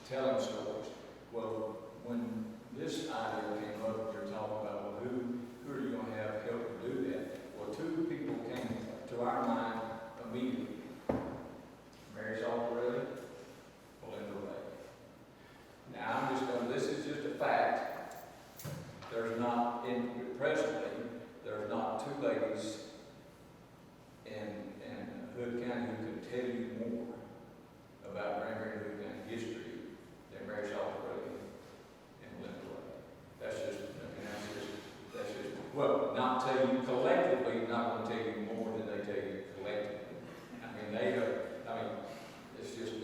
telling stories. Well, when this idea came up, you're talking about, well, who are you going to have help to do that? Well, two people came to our mind immediately. Mary Saltarelli, now, I'm just going, this is just a fact. There's not, presently, there's not two ladies in Hood County who can tell you more about Granbury and Hood County history than Mary Saltarelli and Linda Lake. That's just, well, not tell you collectively, not going to tell you more than they tell you collectively.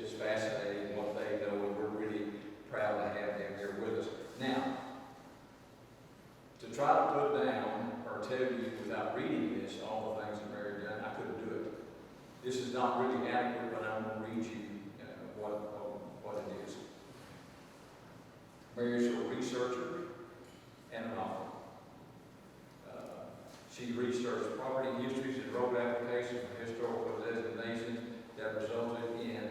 It's fascinating what they know, and we're really proud to have them here with us. Now, to try to put down or tell you without reading this, all the things that Mary done, I couldn't do it. This is not really adequate, but I'm going to read you what it is. Mary's a researcher and an author. She researched property histories and road applications for historical designations that resulted in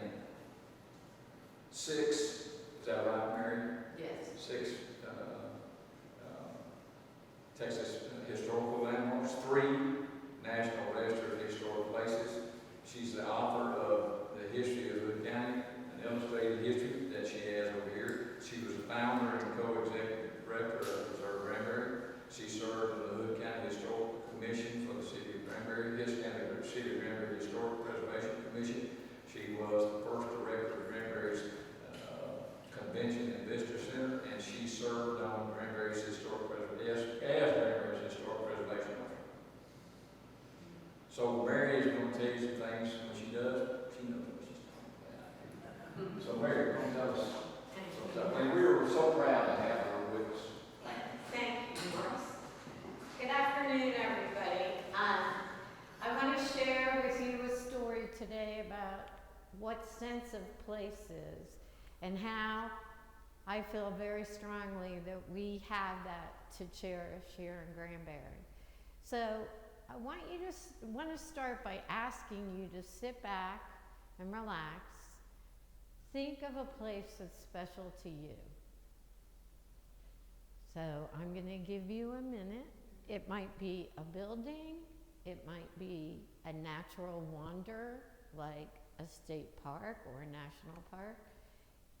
6, is that right, Mary? Yes. 6 Texas historical landmarks, 3 National Register of Historic Places. She's the author of The History of Hood County, an illustrated history that she has over here. She was the founder and co-executive director of Preserve Granbury. She served on the Hood County Historical Commission for the City of Granbury, City of Granbury Historic Preservation Commission. She was the first director of Granbury's Convention and Visitor Center, and she served on Granbury's Historic Preservation, as Granbury's Historic Preservation Officer. So Mary is going to tell you some things. When she does, she knows what she's talking about. So Mary, come tell us. And we were so proud to have her with us. Thank you, Morris. Good afternoon, everybody. I want to share with you a story today about what sense of place is and how I feel very strongly that we have that to cherish here in Granbury. So I want to start by asking you to sit back and relax. Think of a place that's special to you. So I'm going to give you a minute. It might be a building. It might be a natural wonder like a state park or a national park.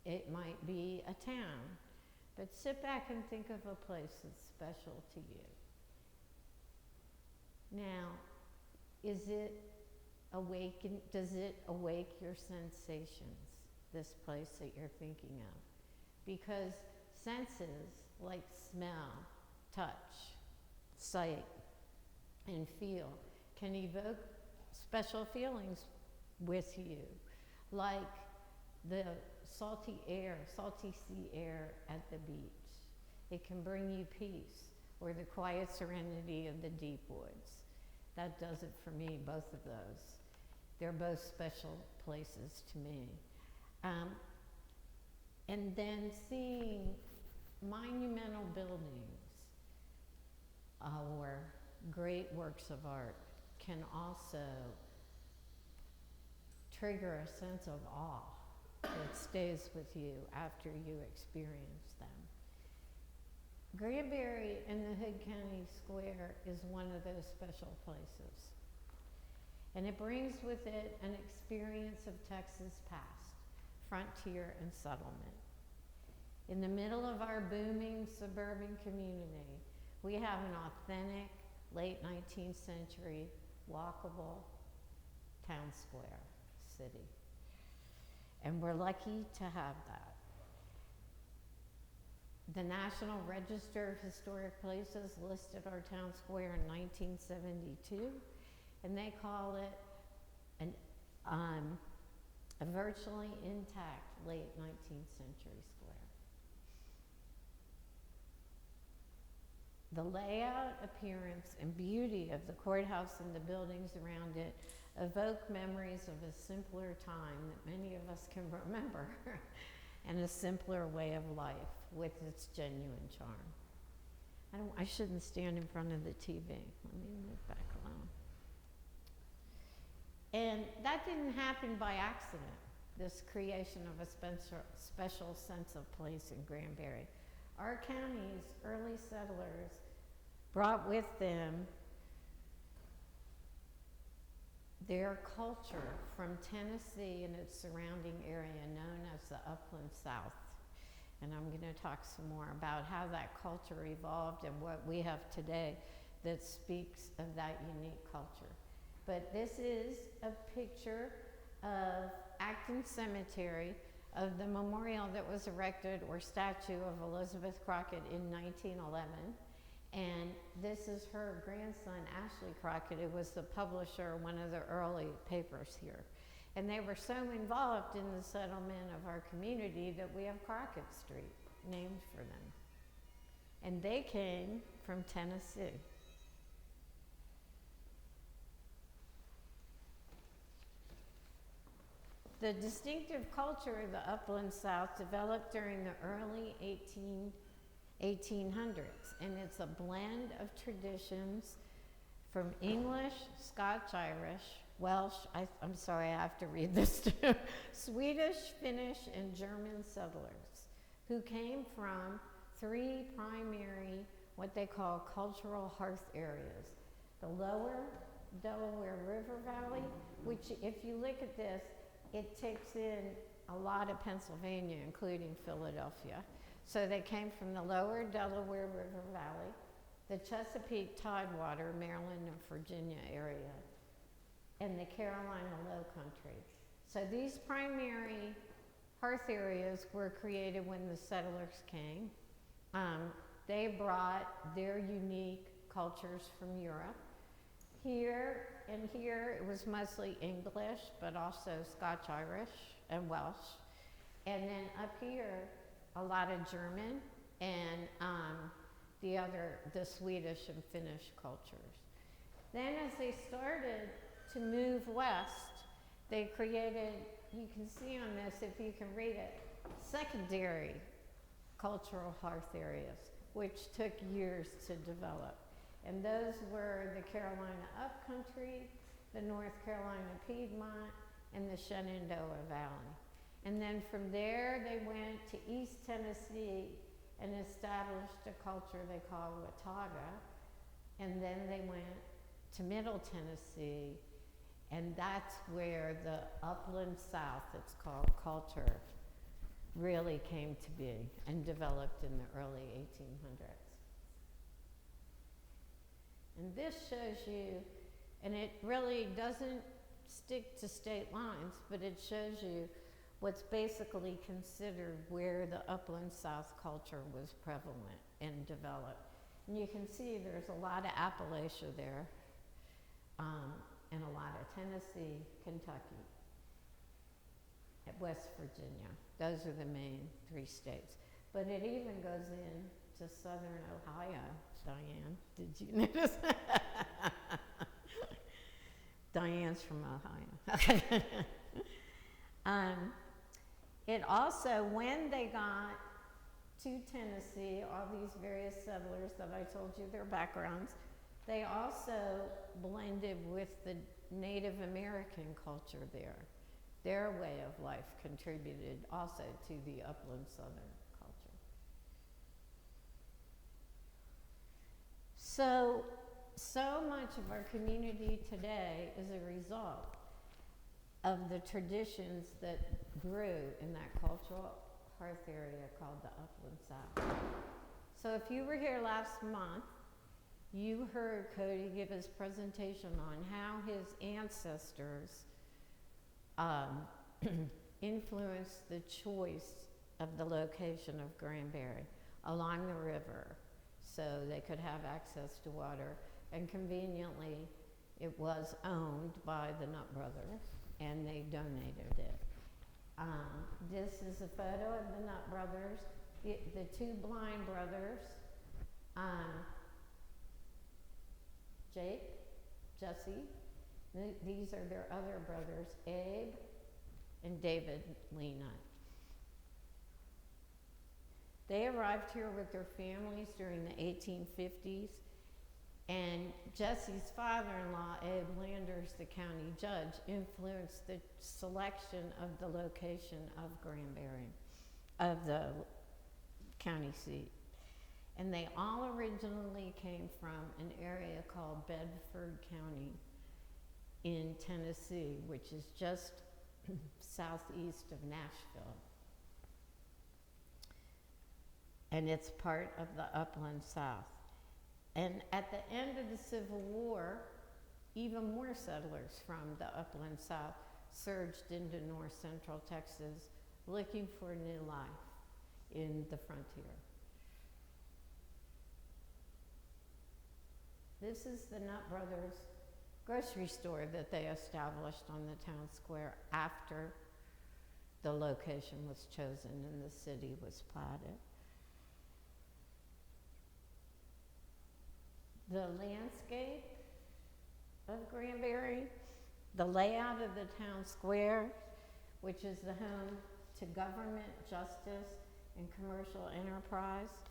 It might be a town. But sit back and think of a place that's special to you. Now, does it awake your sensations, this place that you're thinking of? Because senses like smell, touch, sight, and feel can evoke special feelings with you, like the salty sea air at the beach. It can bring you peace, or the quiet serenity of the deep woods. That does it for me, both of those. They're both special places to me. And then seeing monumental buildings or great works of art can also trigger a sense of awe that stays with you after you experience them. Granbury in the Hood County Square is one of those special places. And it brings with it an experience of Texas past, frontier and settlement. In the middle of our booming suburban community, we have an authentic late 19th century walkable town square city. And we're lucky to have that. The National Register of Historic Places listed our town square in 1972, and they call it a virtually intact late 19th century square. The layout, appearance, and beauty of the courthouse and the buildings around it evoke memories of a simpler time that many of us can remember and a simpler way of life with its genuine charm. I shouldn't stand in front of the TV. Let me move back alone. And that didn't happen by accident. this creation of a special sense of place in Granbury. Our county's early settlers brought with them their culture from Tennessee and its surrounding area known as the Upland South. And I'm going to talk some more about how that culture evolved and what we have today that speaks of that unique culture. But this is a picture of Acton Cemetery, of the memorial that was erected, or statue, of Elizabeth Crockett in 1911. And this is her grandson, Ashley Crockett, who was the publisher of one of the early papers here. And they were so involved in the settlement of our community that we have Crockett Street named for them. And they came from Tennessee. The distinctive culture of the Upland South developed during the early 1800s, and it's a blend of traditions from English, Scotch-Irish, Welsh, I'm sorry, I have to read this too, Swedish, Finnish, and German settlers who came from three primary, what they call cultural hearth areas. The lower Delaware River Valley, which if you look at this, it takes in a lot of Pennsylvania, including Philadelphia. So they came from the lower Delaware River Valley, the Chesapeake Tidewater, Maryland and Virginia area, and the Carolina Low Country. So these primary hearth areas were created when the settlers came. They brought their unique cultures from Europe. Here and here, it was mostly English, but also Scotch-Irish and Welsh. And then up here, a lot of German and the Swedish and Finnish cultures. Then as they started to move west, they created, you can see on this if you can read it, secondary cultural hearth areas, which took years to develop. And those were the Carolina Upcountry, the North Carolina Piedmont, and the Shenandoah Valley. And then from there, they went to East Tennessee and established a culture they call Watauga. And then they went to Middle Tennessee, and that's where the Upland South, it's called, culture really came to be and developed in the early 1800s. And this shows you, and it really doesn't stick to state lines, but it shows you what's basically considered where the Upland South culture was prevalent and developed. And you can see there's a lot of Appalachia there, and a lot of Tennessee, Kentucky, and West Virginia. Those are the main three states. But it even goes into southern Ohio. Diane, did you notice? Diane's from Ohio. It also, when they got to Tennessee, all these various settlers that I told you their backgrounds, they also blended with the Native American culture there. Their way of life contributed also to the upland southern culture. So much of our community today is a result of the traditions that grew in that cultural hearth area called the Upland South. So if you were here last month, you heard Cody give his presentation on how his ancestors influenced the choice of the location of Granbury along the river so they could have access to water. And conveniently, it was owned by the Nutt brothers, and they donated it. This is a photo of the Nutt brothers, the two blind brothers, Jake, Jesse. These are their other brothers, Abe and David Lee Nutt. They arrived here with their families during the 1850s, And Jesse's father-in-law, Abe Landers, the county judge, influenced the selection of the location of Granbury, of the county seat. And they all originally came from an area called Bedford County in Tennessee, which is just southeast of Nashville. And it's part of the Upland South. And at the end of the Civil War, even more settlers from the Upland South surged into north central Texas looking for new life in the frontier. This is the Nutt Brothers grocery store that they established on the town square after the location was chosen and the city was platted. The landscape of Granbury, the layout of the town square, which is the home to government, justice, and commercial enterprise,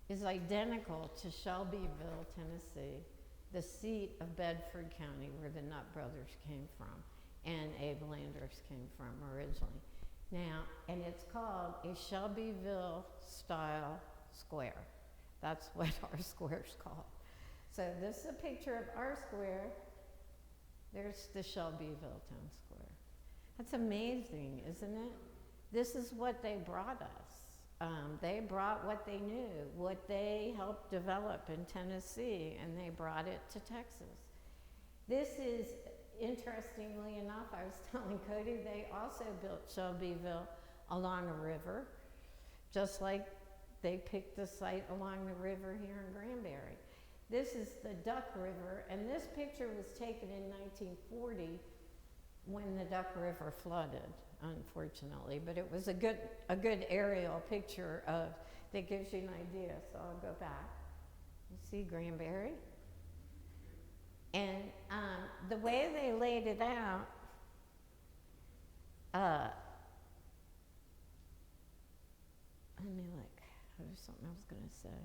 is identical to Shelbyville, Tennessee, the seat of Bedford County, where the Nutt Brothers came from and Abe Landers came from originally. Now, and it's called a Shelbyville-style square. That's what our square's called. So this is a picture of our square. There's the Shelbyville Town Square. That's amazing, isn't it? This is what they brought us. They brought what they knew, what they helped develop in Tennessee, and they brought it to Texas. This is, interestingly enough, I was telling Cody, they also built Shelbyville along a river, just like they picked the site along the river here in Granbury. This is the Duck River, and this picture was taken in 1940 when the Duck River flooded, unfortunately, but it was a good aerial picture that gives you an idea. So I'll go back. You see Granbury? And the way they laid it out, let me look. There's something I was going to say.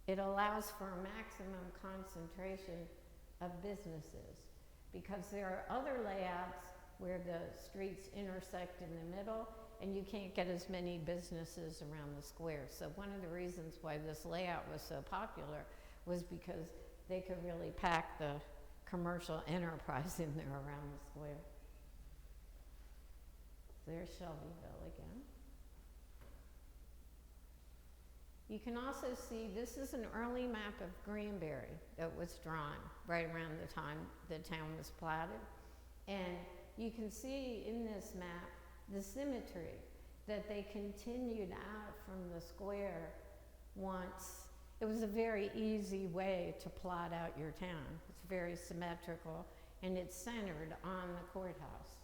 It allows for a maximum concentration of businesses because there are other layouts where the streets intersect in the middle and you can't get as many businesses around the square. So one of the reasons why this layout was so popular was because they could really pack the commercial enterprise in there around the square. There's Shelbyville again. You can also see, this is an early map of Granbury that was drawn right around the time the town was platted. And you can see in this map the symmetry that they continued out from the square once. It was a very easy way to plot out your town. It's very symmetrical and it's centered on the courthouse.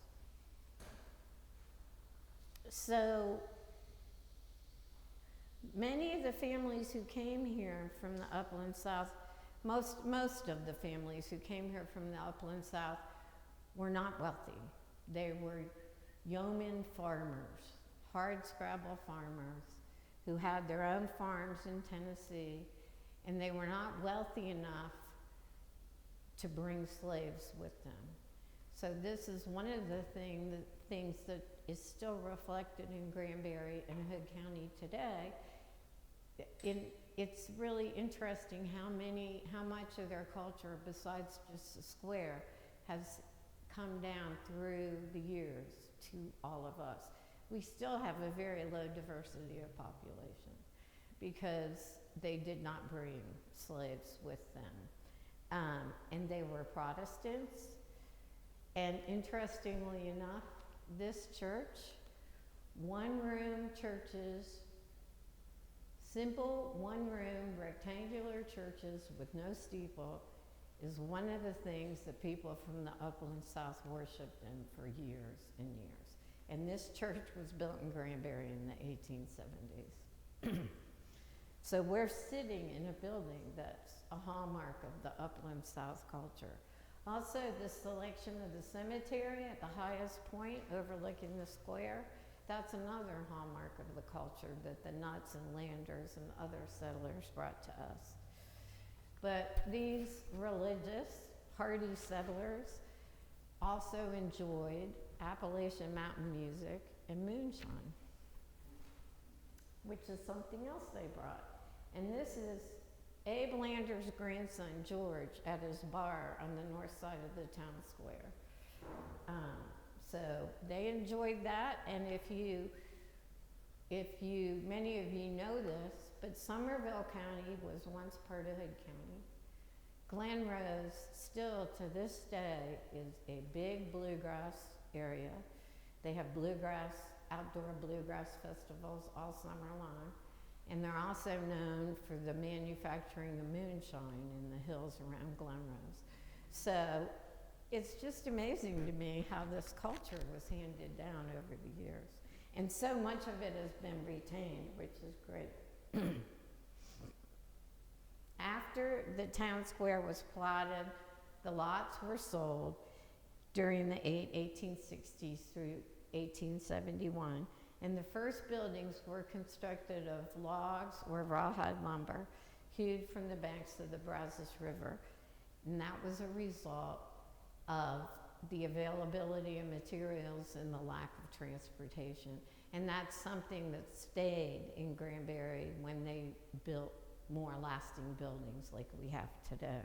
So many of the families who came here from the Upland South, most of the families who came here from the Upland South were not wealthy. They were yeoman farmers, hardscrabble farmers who had their own farms in Tennessee, and they were not wealthy enough to bring slaves with them. So this is one of the things that is still reflected in Granbury and Hood County today. It's really interesting how much of their culture, besides just the square, has come down through the years to all of us. We still have a very low diversity of population because they did not bring slaves with them. And they were Protestants. And interestingly enough, this church, one-room churches, simple one-room rectangular churches with no steeple, is one of the things that people from the Upland South worshiped in for years and years. And this church was built in Granbury in the 1870s. So we're sitting in a building that's a hallmark of the Upland South culture. Also, the selection of the cemetery at the highest point overlooking the square That's another hallmark of the culture that the Nuts and Landers and other settlers brought to us. But these religious, hardy settlers also enjoyed Appalachian mountain music and moonshine, which is something else they brought. And this is Abe Lander's grandson, George, at his bar on the north side of the town square. So they enjoyed that, and many of you know this, but Somerville County was once part of Hood County. Glen Rose, still to this day, is a big bluegrass area. They have outdoor bluegrass festivals all summer long. And they're also known for the manufacturing of moonshine in the hills around Glen Rose. So it's just amazing to me how this culture was handed down over the years. And so much of it has been retained, which is great. After the town square was platted, the lots were sold during the 1860s through 1871. And the first buildings were constructed of logs or rawhide lumber hewed from the banks of the Brazos River. And that was a result of the availability of materials and the lack of transportation. And that's something that stayed in Granbury when they built more lasting buildings like we have today.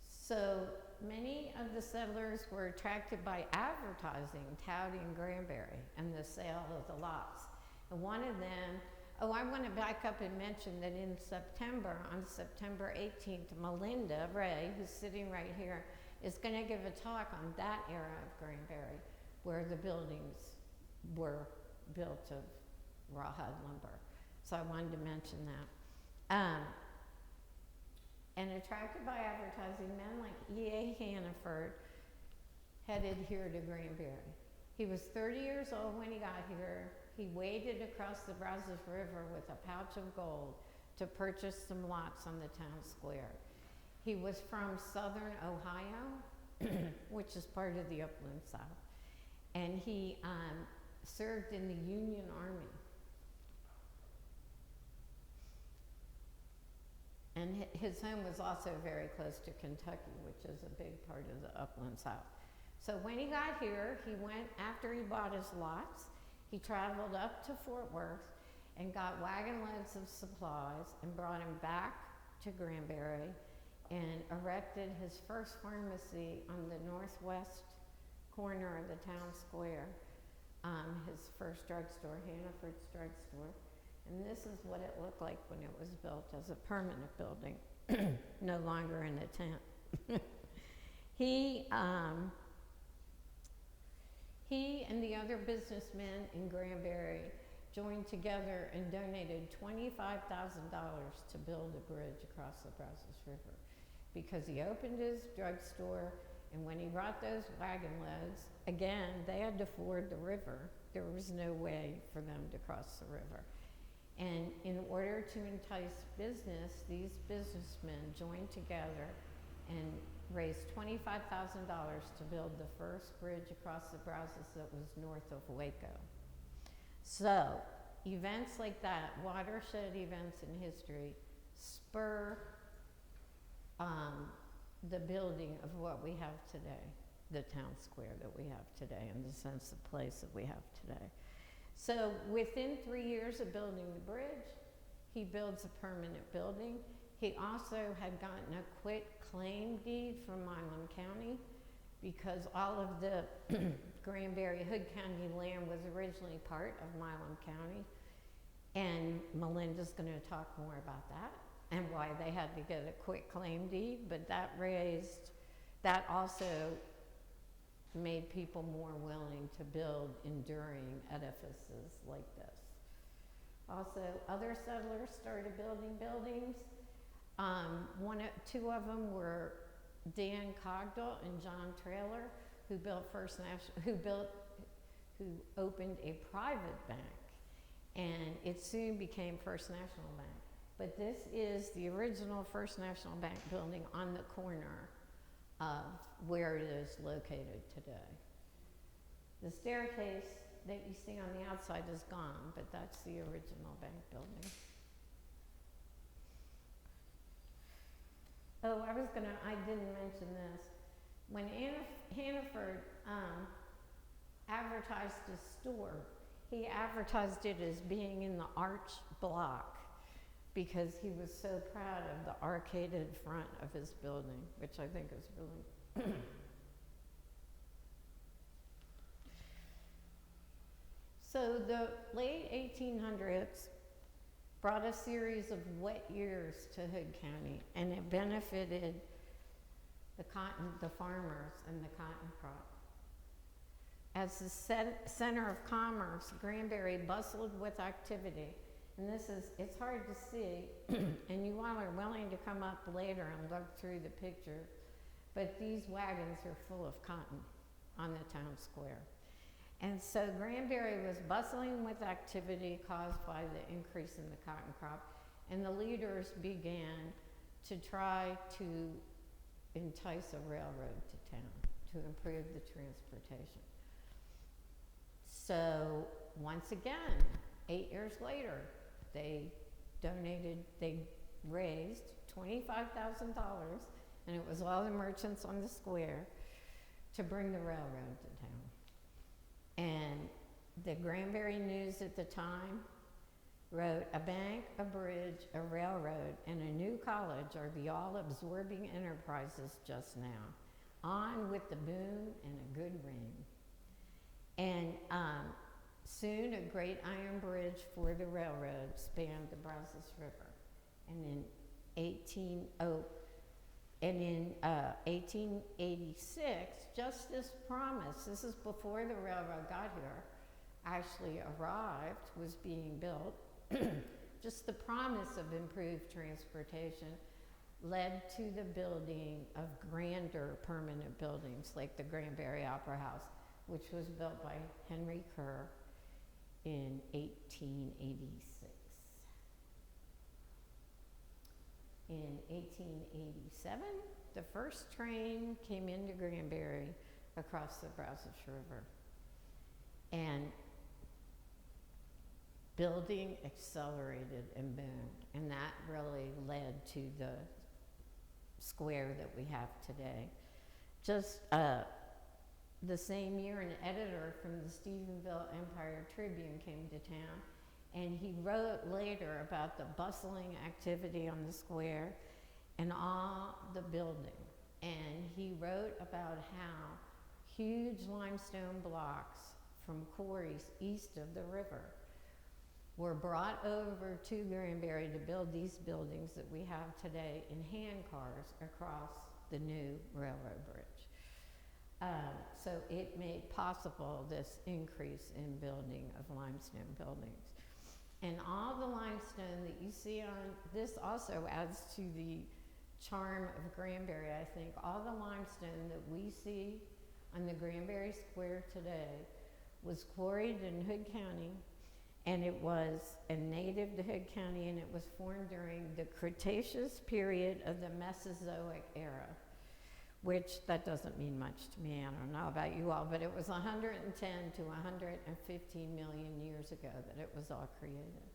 So many of the settlers were attracted by advertising touting Granbury and the sale of the lots. And one of them, I want to back up and mention that in September, on September 18th, Melinda Ray, who's sitting right here, is going to give a talk on that era of Granbury, where the buildings were built of rawhide lumber. So I wanted to mention that. And attracted by advertising, men like E.A. Hannaford headed here to Granbury. He was 30 years old when he got here. He waded across the Brazos River with a pouch of gold to purchase some lots on the town square. He was from southern Ohio, which is part of the Upland South, and he served in the Union Army. And his home was also very close to Kentucky, which is a big part of the Upland South. So when he got here, he went, after he bought his lots, he traveled up to Fort Worth and got wagon loads of supplies and brought them back to Granbury and erected his first pharmacy on the northwest corner of the town square, his first drugstore, Hannaford's Drugstore. And this is what it looked like when it was built as a permanent building, no longer in a tent. He and the other businessmen in Granbury joined together and donated $25,000 to build a bridge across the Brazos River, because he opened his drugstore, and when he brought those wagon loads, again, they had to ford the river. There was no way for them to cross the river. And in order to entice business, these businessmen joined together and raised $25,000 to build the first bridge across the Brazos that was north of Waco. So, events like that, watershed events in history, spur the building of what we have today, the town square that we have today, and the sense of place that we have today. So within 3 years of building the bridge, he builds a permanent building. He also had gotten a quit claim deed from Milam County, because all of the Granbury Hood County land was originally part of Milam County. And Melinda's going to talk more about that and why they had to get a quit claim deed, but that also made people more willing to build enduring edifices like this. Also, other settlers started building buildings. Two of them were Dan Cogdell and John Traylor, who opened a private bank, and it soon became First National Bank. But this is the original First National Bank building on the corner of where it is located today. The staircase that you see on the outside is gone, but that's the original bank building. Oh, I didn't mention this. When Hannaford advertised his store, he advertised it as being in the arch block because he was so proud of the arcaded front of his building, which I think is really So the late 1800s brought a series of wet years to Hood County, and it benefited the farmers and the cotton crop. As the center of commerce, Granbury bustled with activity. And it's hard to see, and you all are willing to come up later and look through the picture, but these wagons are full of cotton on the town square. And so Granbury was bustling with activity caused by the increase in the cotton crop, and the leaders began to try to entice a railroad to town to improve the transportation. So once again, 8 years later, they raised $25,000, and it was all the merchants on the square, to bring the railroad to town. And the Granbury News at the time wrote, "A bank, a bridge, a railroad, and a new college are the all-absorbing enterprises just now. On with the boom and a good rain." And soon a great iron bridge for the railroad spanned the Brazos River. And in 1886, just this promise, this is before the railroad got here, actually arrived, was being built, just the promise of improved transportation led to the building of grander permanent buildings like the Granbury Opera House, which was built by Henry Kerr in 1886. In 1887, the first train came into Granbury across the Brazos River. And building accelerated and boomed, and that really led to the square that we have today. Just the same year, an editor from the Stephenville Empire Tribune came to town, and he wrote later about the bustling activity on the square and all the building. And he wrote about how huge limestone blocks from quarries east of the river were brought over to Granbury to build these buildings that we have today in hand cars across the new railroad bridge. So it made possible this increase in building of limestone buildings. And all the limestone that you see on this also adds to the charm of Granbury, I think. All the limestone that we see on the Granbury Square today was quarried in Hood County, and it was a native to Hood County, and it was formed during the Cretaceous period of the Mesozoic era, which that doesn't mean much to me. I don't know about you all, but it was 110 to 115 million years ago that it was all created.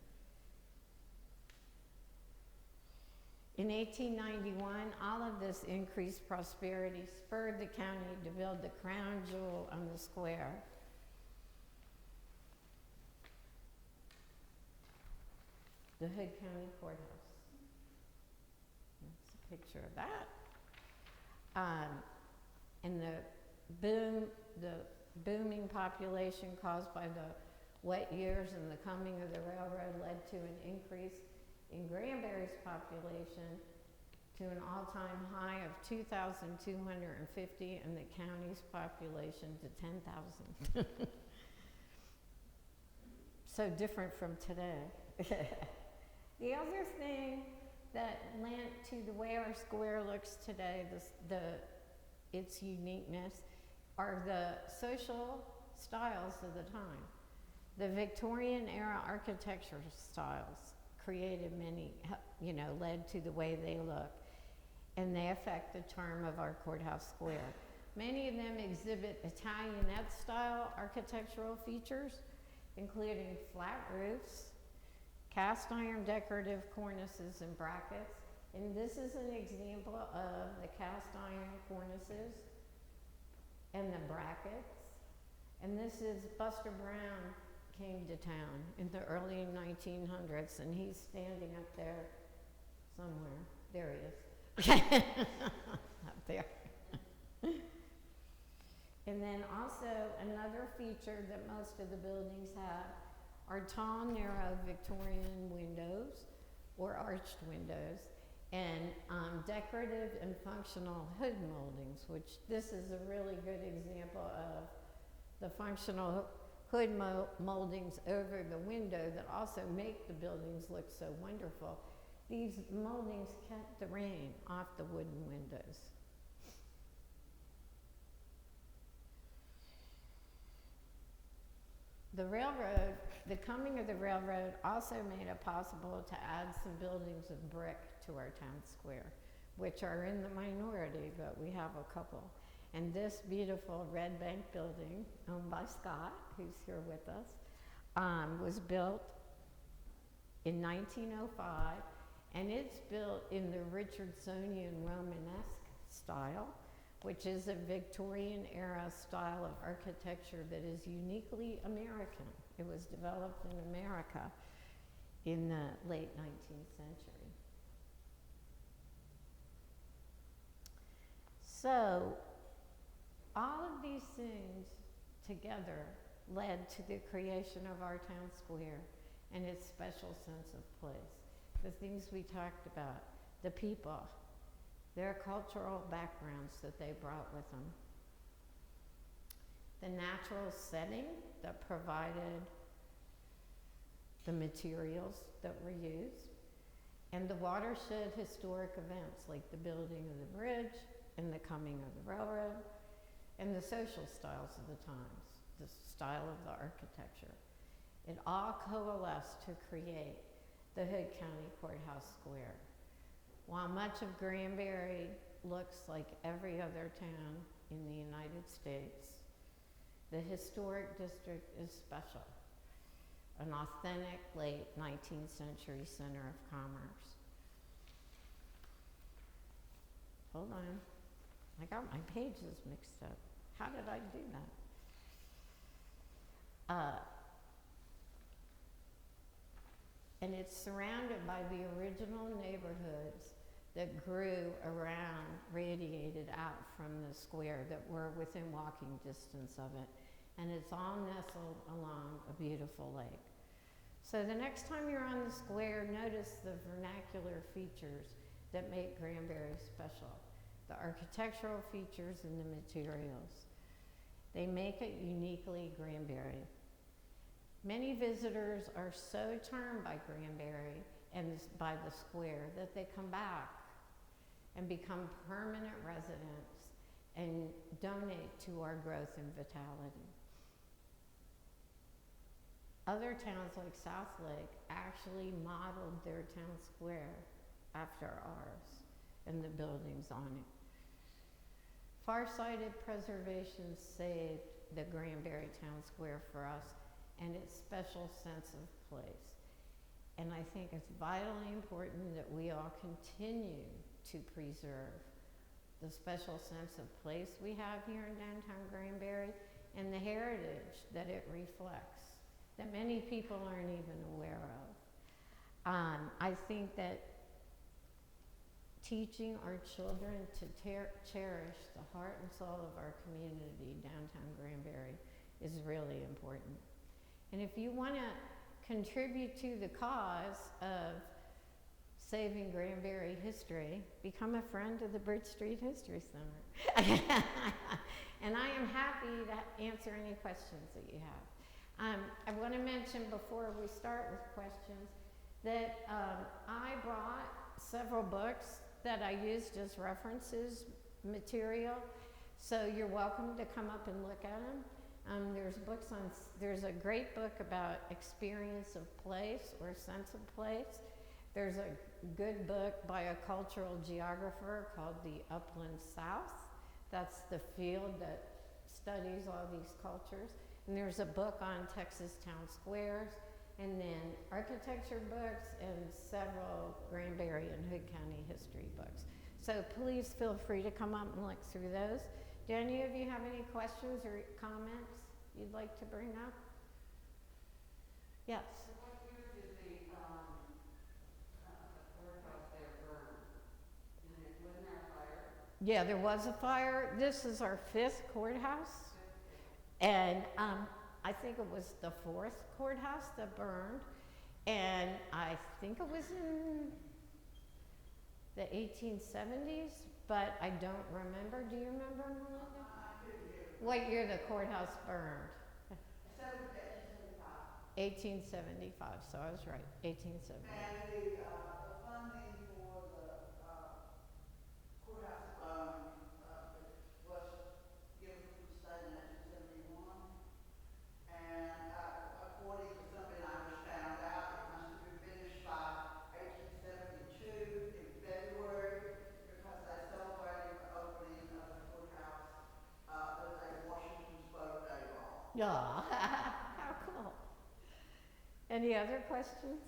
In 1891, all of this increased prosperity spurred the county to build the crown jewel on the square. The Hood County Courthouse. That's a picture of that. And the booming population caused by the wet years and the coming of the railroad led to an increase in Granbury's population to an all-time high of 2,250 and the county's population to 10,000. So different from today. The other thing that lent to the way our square looks today, its uniqueness, are the social styles of the time. The Victorian era architecture styles created many, led to the way they look, and they affect the charm of our courthouse square. Many of them exhibit Italianate-style architectural features, including flat roofs, cast iron decorative cornices and brackets. And this is an example of the cast iron cornices and the brackets. And this is Buster Brown came to town in the early 1900s, and he's standing up there somewhere. There he is. Up there. And then also another feature that most of the buildings have are tall, narrow Victorian windows or arched windows, and decorative and functional hood moldings, which this is a really good example of the functional hood moldings over the window that also make the buildings look so wonderful. These moldings kept the rain off the wooden windows. The coming of the railroad also made it possible to add some buildings of brick to our town square, which are in the minority, but we have a couple. And this beautiful red bank building, owned by Scott, who's here with us, was built in 1905, and it's built in the Richardsonian Romanesque style, which is a Victorian era style of architecture that is uniquely American. It was developed in America in the late 19th century. So, all of these things together led to the creation of our town square and its special sense of place. The things we talked about, the people, their cultural backgrounds that they brought with them, the natural setting that provided the materials that were used, and the watershed historic events like the building of the bridge and the coming of the railroad, and the social styles of the times, the style of the architecture. It all coalesced to create the Hood County Courthouse Square. While much of Granbury looks like every other town in the United States, the historic district is special, an authentic late 19th century center of commerce. Hold on, I got my pages mixed up. How did I do that? And it's surrounded by the original neighborhoods that grew around, radiated out from the square that were within walking distance of it. And it's all nestled along a beautiful lake. So the next time you're on the square, notice the vernacular features that make Granbury special. The architectural features and the materials. They make it uniquely Granbury. Many visitors are so charmed by Granbury and by the square that they come back and become permanent residents and donate to our growth and vitality. Other towns like Southlake actually modeled their town square after ours and the buildings on it. Far-sighted preservation saved the Granbury Town Square for us and its special sense of place. And I think it's vitally important that we all continue to preserve the special sense of place we have here in downtown Granbury and the heritage that it reflects that many people aren't even aware of. I think that teaching our children to cherish the heart and soul of our community, downtown Granbury, is really important. And if you want to contribute to the cause of saving Granbury history, become a friend of the Bridge Street History Center. And I am happy to answer any questions that you have. I want to mention before we start with questions that I brought several books that I used as references material, so you're welcome to come up and look at them. There's a great book about experience of place or sense of place. There's a good book by a cultural geographer called the Upland South That's the field that studies all these cultures. And there's a book on Texas town squares, and then architecture books, and several Granbury and Hood County history books. So please feel free to come up and look through those. Do any of you have any questions or comments you'd like to bring up? Yes? So what year did the courthouse there burn? Wasn't there a fire? Yeah, there was a fire. This is our 5th courthouse. And I think it was the 4th courthouse that burned. And I think it was in the 1870s, but I don't remember. Do you remember, Melinda? What year the courthouse burned? 1875, so I was right, 1870. And the funding for the courthouse was given from the state in 1971. And according to something I just found out, it must have been finished by 1872 in February because they celebrated the opening of the courthouse as a Washington's birthday ball. Yeah, how cool. Any other questions?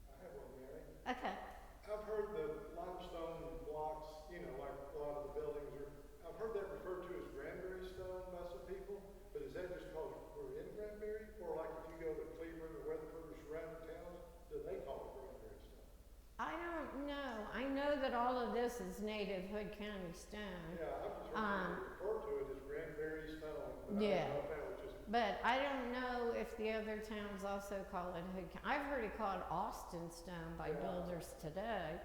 I have one, Mary. Okay. I've heard the limestone blocks, you know, like a lot of the buildings are, I've heard that referred to as Granbury stone by some people, but is that just because we're in Granbury? Or like if you go to Cleveland or Weatherford or surrounding towns, do they call it Granbury stone? I don't know. I know that all of this is native Hood County stone. Yeah, I've just heard people refer to it as Granbury stone, but Yeah. I don't know if that was just. But I don't know if the other towns also call it Hood County. I've heard it called Austin stone by builders today,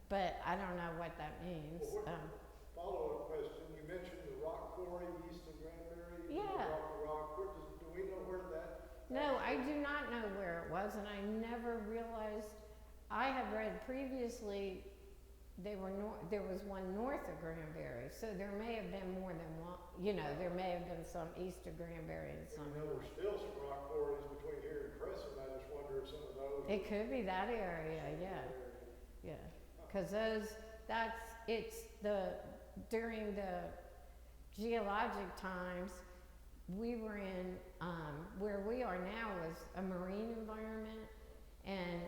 but I don't know what that means. Well, follow-up question, you mentioned the rock quarry east of Granbury. Yeah. Rock, do we know where that? No, I do not know where it was, and I never realized. I had read previously there was one north of Granbury, so there may have been more than one. You know, there may have been some east of Granbury and some I know north. there's still some rock quarries between here and Crescent. I just wonder if some of those. It could be that area, yeah, yeah. Because during the geologic times, we were in, where we are now was a marine environment, and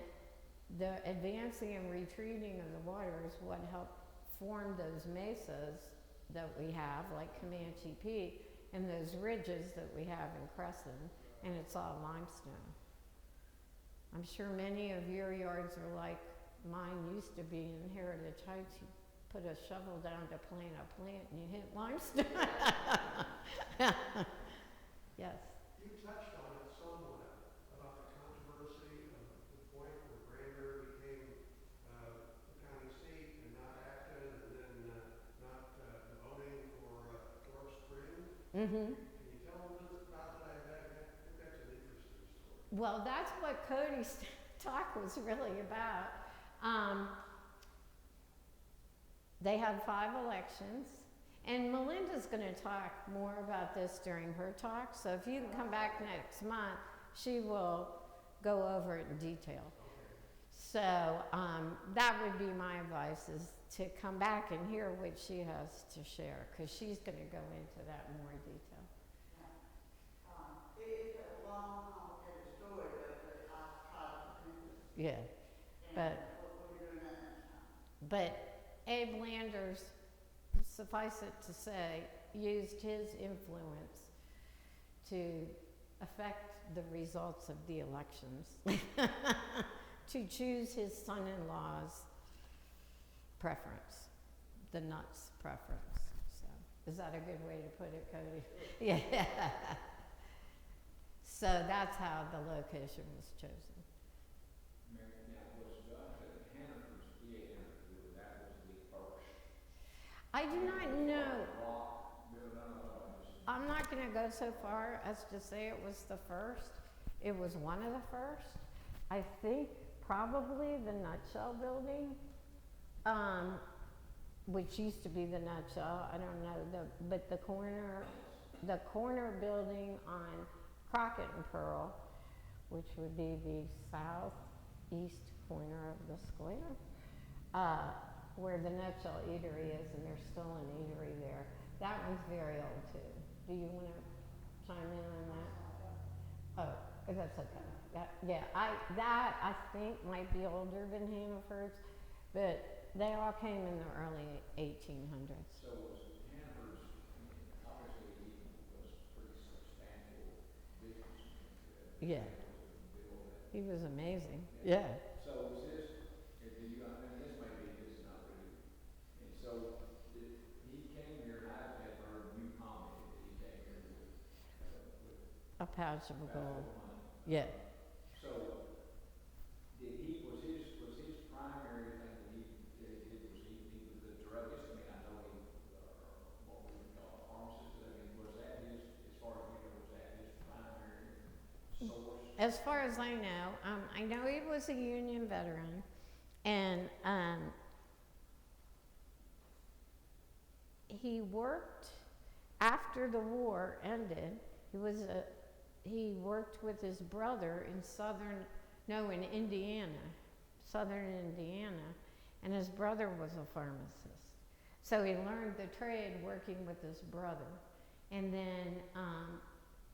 the advancing and retreating of the water is what helped form those mesas that we have, like Comanche Peak, and those ridges that we have in Crescent, and it's all limestone. I'm sure many of your yards are like mine used to be in Heritage Heights. You put a shovel down to plant a plant and you hit limestone. Yes. You touched on it somewhat about the controversy of the point where Granbury became the county seat and not Acton, and then not voting for Forest Spring. Mm-hmm. Can you tell a little bit about that? I think that's an interesting story. Well, that's what Cody's talk was really about. They had 5 elections, and Melinda's going to talk more about this during her talk, so if you can come back next month, she will go over it in detail. So that would be my advice, is to come back and hear what she has to share, because she's going to go into that more in detail. It's a long, complicated story, but I've tried to do this. Yeah, but What we're doing that next time. But Abe Landers, suffice it to say, used his influence to affect the results of the elections, to choose his son-in-law's preference, the nuts preference. So, is that a good way to put it, Cody? Yeah. So that's how the location was chosen. Mary, now, was Johnson Hannaford's EA interview, that was the first? I do not know. Rock, built on, I'm not going to go so far as to say it was the first. It was one of the first. I think probably the Nutshell building, which used to be the Nutshell. I don't know, but the corner building on Crockett and Pearl, which would be the southeast corner of the square, where the Nutshell Eatery is, and there's still an eatery there. That one's very old too. Do you want to chime in on that? Oh, that's okay. Yeah, I think might be older than Hannaford's, but they all came in the early 1800s. So was Hannaford's, I mean, obviously he was pretty substantial businessman. Yeah. Build that. He was amazing. Yeah. So was this, do you, I mean, this may be, this is not really, and so he came here, I have heard you commented that he came here with A pouch of gold. money. Yeah. So, was his primary thing that he did, he was the druggist? I mean, I know he, what we would call a pharmacist, I mean, was that his, as far as you know, was that his primary source? As far as I know he was a Union veteran, and he worked after the war ended. He worked with his brother in southern Indiana, and his brother was a pharmacist. So he learned the trade working with his brother, and then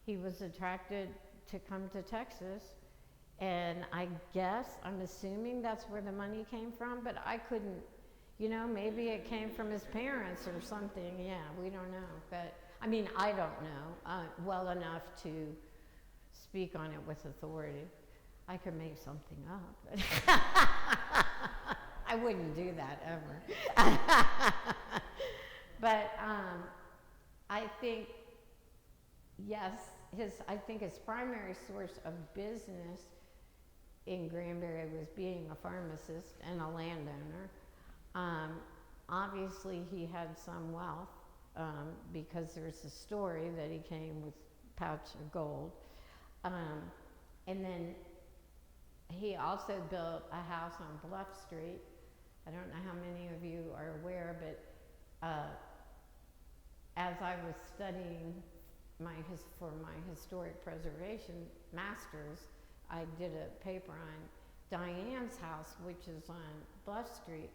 he was attracted to come to Texas, and I'm assuming that's where the money came from, but I couldn't, maybe it came from his parents or something. Yeah, we don't know, but I mean, I don't know well enough to speak on it with authority. I could make something up, but I wouldn't do that ever. But I think, yes, I think his primary source of business in Granbury was being a pharmacist and a landowner. Obviously, he had some wealth because there's a story that he came with a pouch of gold. And then he also built a house on Bluff Street. I don't know how many of you are aware, but as I was studying for my historic preservation master's, I did a paper on Diane's house, which is on Bluff Street.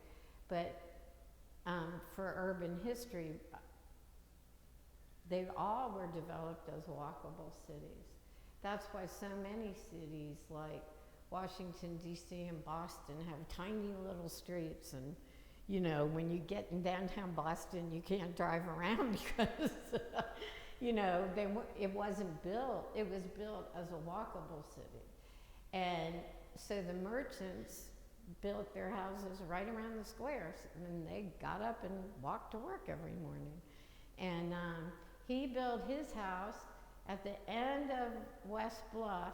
But for urban history, they all were developed as walkable cities. That's why so many cities like Washington, D.C. and Boston have tiny little streets, and when you get in downtown Boston, you can't drive around because it wasn't built. It was built as a walkable city. And so the merchants built their houses right around the squares, and they got up and walked to work every morning. And he built his house at the end of West Bluff.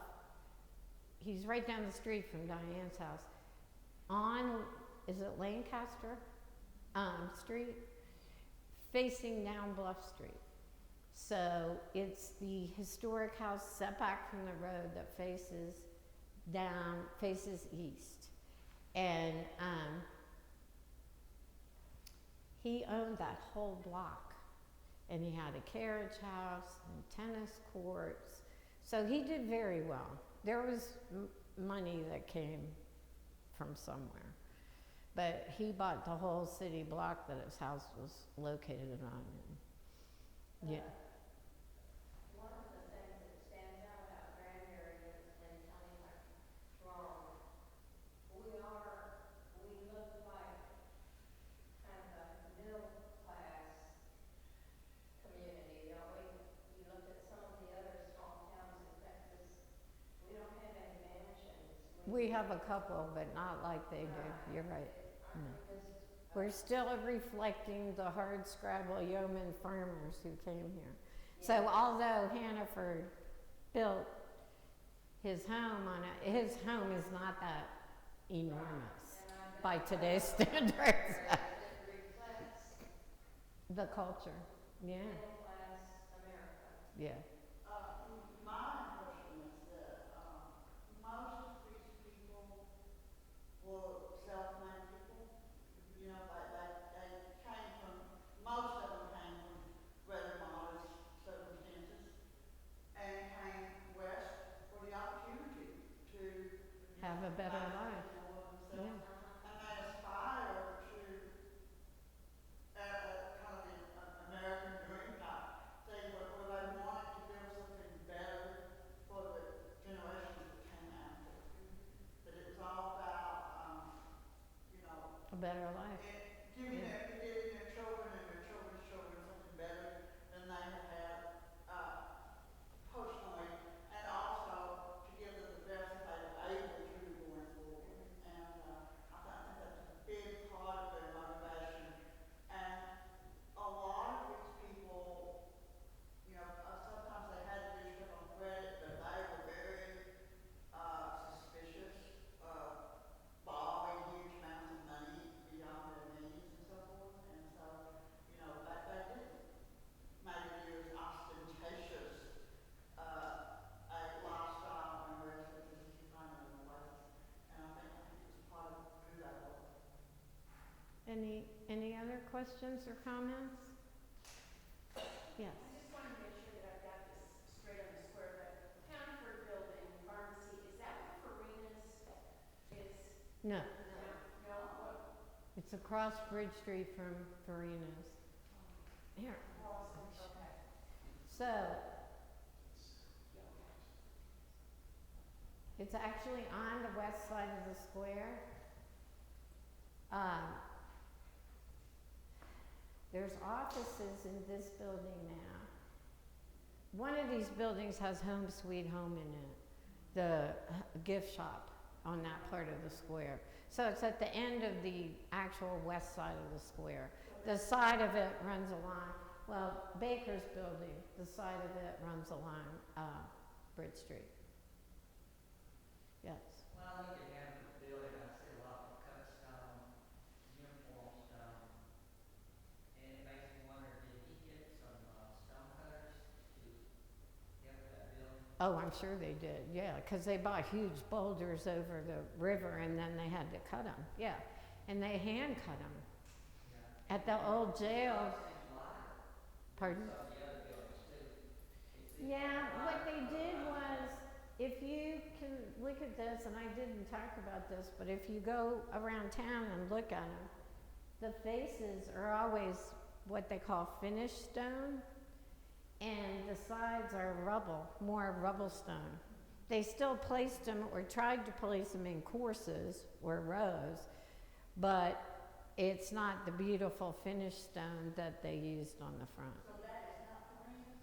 He's right down the street from Diane's house. Is it Lancaster Street? Facing down Bluff Street. So it's the historic house set back from the road that faces east. And he owned that whole block. And he had a carriage house and tennis courts. So he did very well. There was money that came from somewhere. But he bought the whole city block that his house was located on. Yeah. One of the things that stands out about Granbury is, and tell me if I'm wrong, we look like kind of a middle class community, don't we? You look at some of the other small towns in Texas, we don't have any mansions. We have a couple, but not like they do. You're right. No. We're still reflecting the hardscrabble yeoman farmers who came here. Yeah. So although Hannaford built his home his home is not that enormous by today's standards. It reflects The culture. Yeah. middle class America. Yeah. My impression is that most of these people were self-made people. They came from, most of them came from rather modest circumstances and came west for the opportunity to Have a better life. Yeah. And they aspire to kind of an American Any other questions or comments? Yes. I just want to make sure that I've got this straight on the square. The Hanford Building Pharmacy, is that what Farina's is? No, No? it's across Bridge Street from Farina's. Here. Awesome, okay. So, it's actually on the west side of the square. There's offices in this building now. One of these buildings has Home Sweet Home in it, the gift shop on that part of the square. So it's at the end of the actual west side of the square. The side of it runs along, well, Baker's building, the side of it runs along Bridge Street. Yes. When I look at Hanford building, I see a lot of cut stone, uniform stone, and it makes me wonder, did he get some stone cutters to help that building? Oh, I'm sure they did, yeah, because they bought huge boulders over the river and then they had to cut them, yeah. And they hand cut them. Yeah. At the old jail, Seems lighter pardon? than some of the other buildings too. It seems Yeah, what lighter they than did the was, if you can look at this, and I didn't talk about this, but if you go around town and look at them, the faces are always what they call finished stone, and the sides are rubble, more rubble stone. They still placed them or tried to place them in courses or rows, but it's not the beautiful finished stone that they used on the front. So that is not Farina's?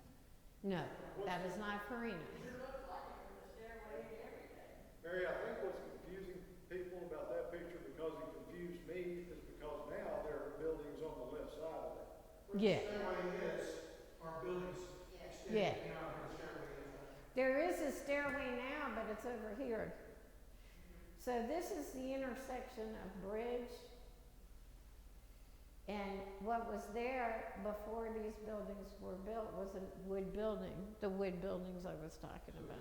No, that is not Farina. It looks like it with the stairway and everything. Mary, I think what's confusing people about that picture, because it confused me, is because now there are buildings on the left side of it. Yeah. Stairway is, our buildings Yeah. extending out, our stairway is. There is a stairway now, but it's over here. So this is the intersection of Bridge and what was there before these buildings were built was a wood building, the wood buildings I was talking about.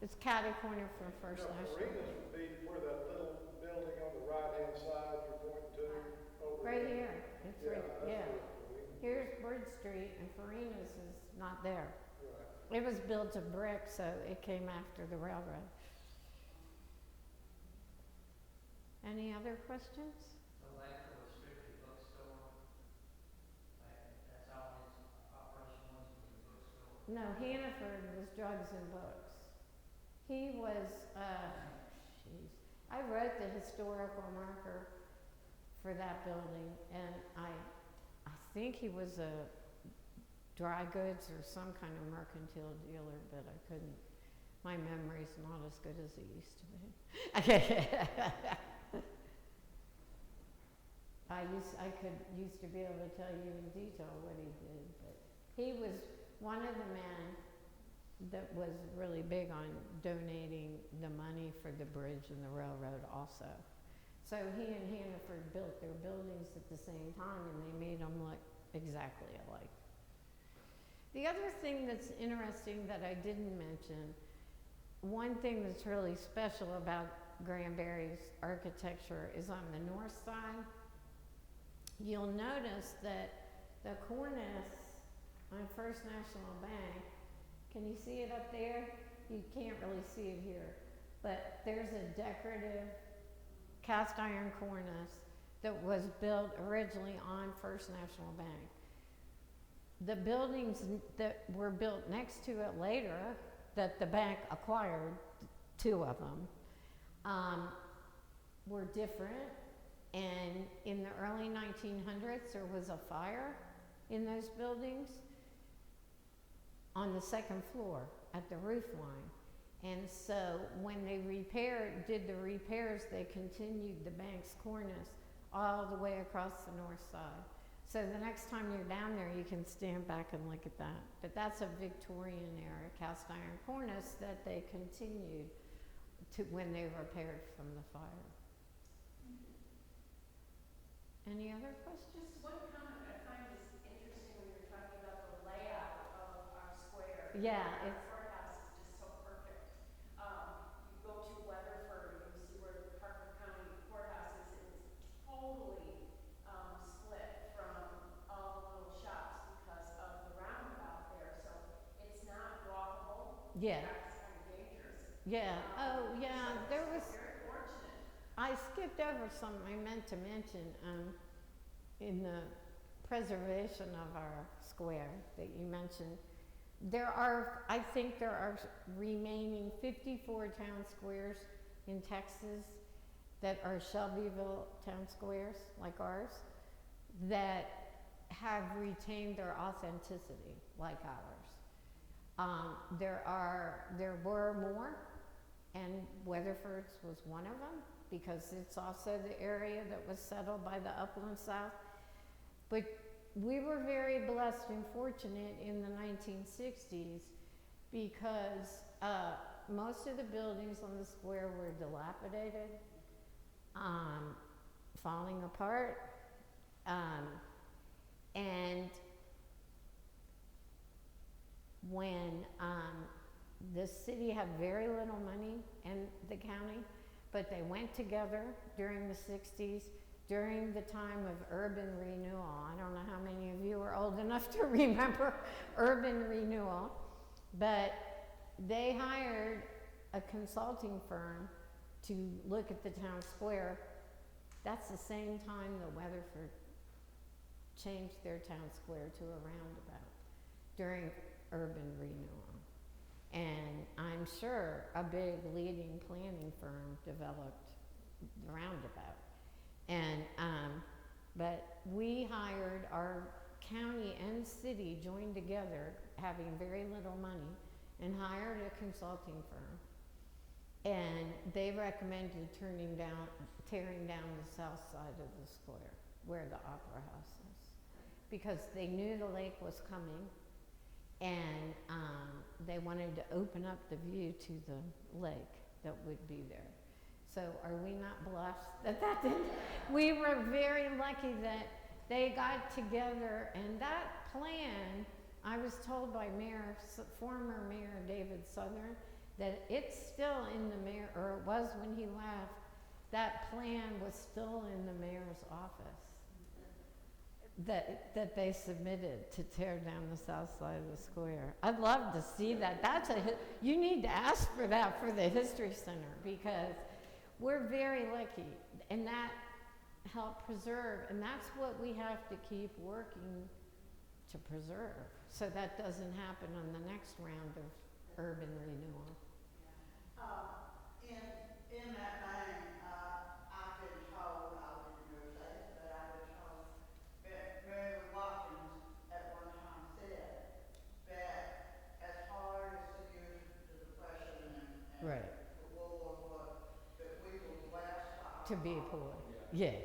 It's catty corner from First National. Farina's would be where that little building on the right-hand side you're pointing to over Right there. here, it's Yeah, right, that's yeah. where Farina's- Here's Bridge Street and Farina's is not there. Right. It was built of brick, so it came after the railroad. Any other questions? So Laker was strictly bookstore, like, that's all his operation was a bookstore. No, Hannaford was drugs and books. He was, I wrote the historical marker for that building, and I think he was a dry goods or some kind of mercantile dealer, but I couldn't. My memory's not as good as it used to be. I used to be able to tell you in detail what he did, but he was one of the men that was really big on donating the money for the bridge and the railroad also. So he and Hannaford built their buildings at the same time, and they made them look exactly alike. The other thing that's interesting that I didn't mention, one thing that's really special about Granbury's architecture is on the north side. You'll notice that the cornice on First National Bank, can you see it up there? You can't really see it here, but there's a decorative cast iron cornice that was built originally on First National Bank. The buildings that were built next to it later, that the bank acquired, two of them, were different. And in the early 1900s, there was a fire in those buildings on the second floor at the roof line. And so when they did the repairs, they continued the bank's cornice all the way across the north side. So the next time you're down there, you can stand back and look at that. But that's a Victorian era cast iron cornice that they continued to when they repaired from the fire. Any other questions? Just one comment I find is interesting when you're talking about the layout of our square. Yeah, Our it's courthouse is just so perfect. You go to Weatherford, you see where the Parker County courthouse is, and it's Yeah, That's kind of dangerous. yeah, oh, yeah, there was, Very fortunate. I skipped over something I meant to mention, in the preservation of our square that you mentioned. I think there are remaining 54 town squares in Texas that are Shelbyville town squares, like ours, that have retained their authenticity, like ours. There were more, and Weatherford's was one of them, because it's also the area that was settled by the Upland South. But we were very blessed and fortunate in the 1960s because most of the buildings on the square were dilapidated, falling apart, and when the city had very little money and the county, but they went together during the 60s, during the time of urban renewal. I don't know how many of you are old enough to remember urban renewal, but they hired a consulting firm to look at the town square. That's the same time that Weatherford changed their town square to a roundabout during urban renewal. And I'm sure a big leading planning firm developed the roundabout. And, but we hired, our county and city joined together, having very little money, and hired a consulting firm. And they recommended tearing down the south side of the square, where the Opera House is, because they knew the lake was coming, and they wanted to open up the view to the lake that would be there. So are we not blessed that that didn't? We were very lucky that they got together, and that plan, I was told by former Mayor David Southern, that it's still in the mayor, or it was when he left, that plan was still in the mayor's office that they submitted to tear down the south side of the square. I'd love to see that. You need to ask for that for the History Center, because we're very lucky, and that helped preserve, and that's what we have to keep working to preserve, so that doesn't happen on the next round of urban renewal. In that vein, I've been told, I wouldn't know this, but I've been told that Mary Watkins at one time said that as hard as the years of the Depression and Right. the war was, that we were blessed by To be poor. Yeah.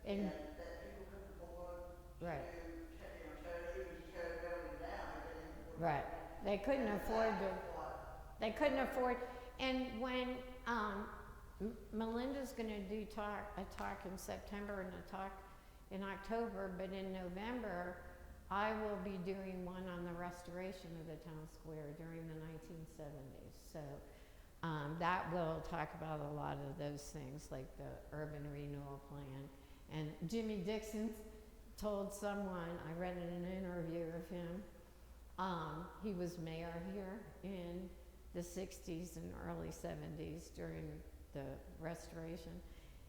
and And that people couldn't afford right. to even tear the building down. They couldn't afford Right. They couldn't afford to. They couldn't afford. And when Melinda's going to do a talk in September and a talk in October, but in November, I will be doing one on the restoration of the town square during the 1970s. So that will talk about a lot of those things, like the urban renewal plan. And Jimmy Dixon told someone, I read in an interview of him, he was mayor here in the 60s and early 70s during the restoration.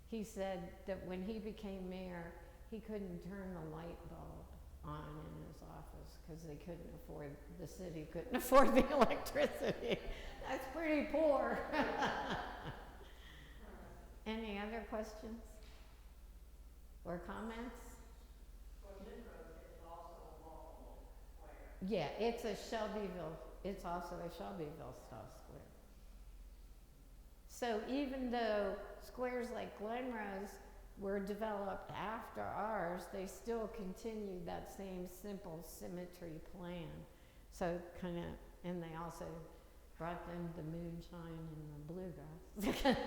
He said that when he became mayor, he couldn't turn the light bulb on in his office because the city couldn't afford the electricity. That's pretty poor. Any other questions or comments? Yeah, it's also a Shelbyville style square. So even though squares like Glenrose were developed after ours, they still continued that same simple symmetry plan. So and they also brought them the moonshine and the bluegrass.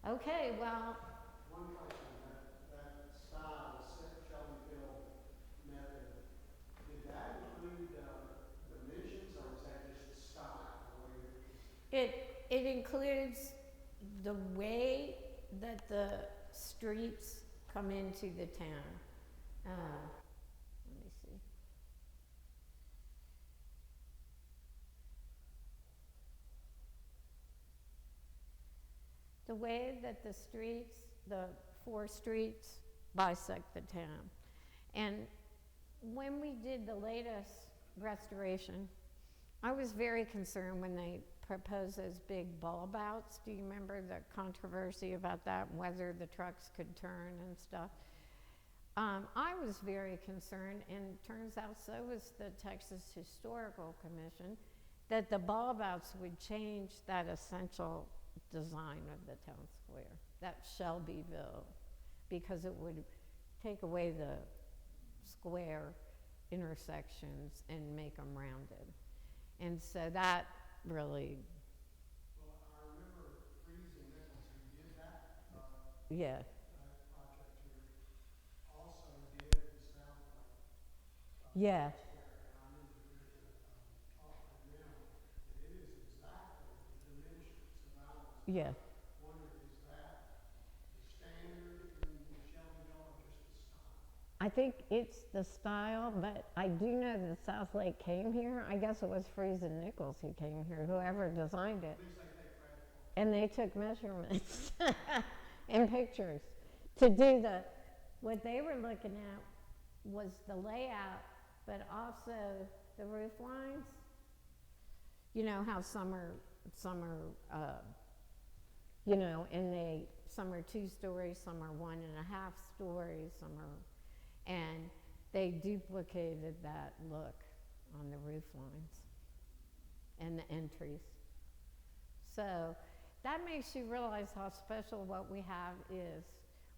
Okay, well. One question, that style, the Shelbyville method, did that include dimensions, or is that just the style? It includes the way that the streets come into the town. Let me see. the way that the streets, the 4 streets, bisect the town. And when we did the latest restoration, I was very concerned when they proposed those big bulb outs. Do you remember the controversy about that, whether the trucks could turn and stuff? I was very concerned, and turns out so was the Texas Historical Commission, that the bulb outs would change that essential design of the town square, that Shelbyville, because it would take away the square intersections and make them rounded. And so that really, Well, I remember Freeze and Nichols who did that, yeah, project here, also did the South Lake. Yeah. Square, and I remember doing a talk with them, and it is exactly the dimensions of ours. Yeah. I wonder, is that the standard in Shelbyville or just the style? I think it's the style, but I do know that South Lake came here. I guess it was Freeze and Nichols who came here, whoever designed it. At least they take credit for it. And they took measurements and pictures to do what they were looking at was the layout, but also the roof lines. You know how some are some are 2 stories, some are 1.5 stories, and they duplicated that look on the roof lines and the entries. So that makes you realize how special what we have is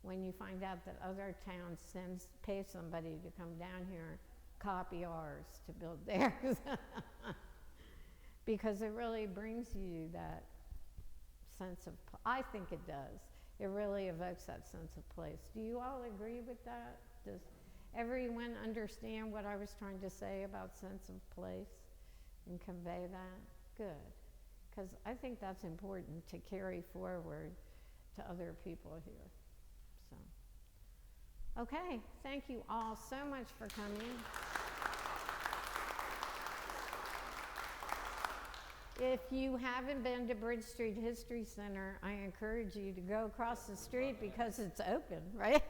when you find out that other towns pay somebody to come down here, copy ours to build theirs. Because it really brings you that sense of, I think it does. It really evokes that sense of place. Do you all agree with that? Does everyone understand what I was trying to say about sense of place and convey that? Good. Because I think that's important to carry forward to other people here. So, okay, thank you all so much for coming. If you haven't been to Bridge Street History Center, I encourage you to go across the street because it's open, right?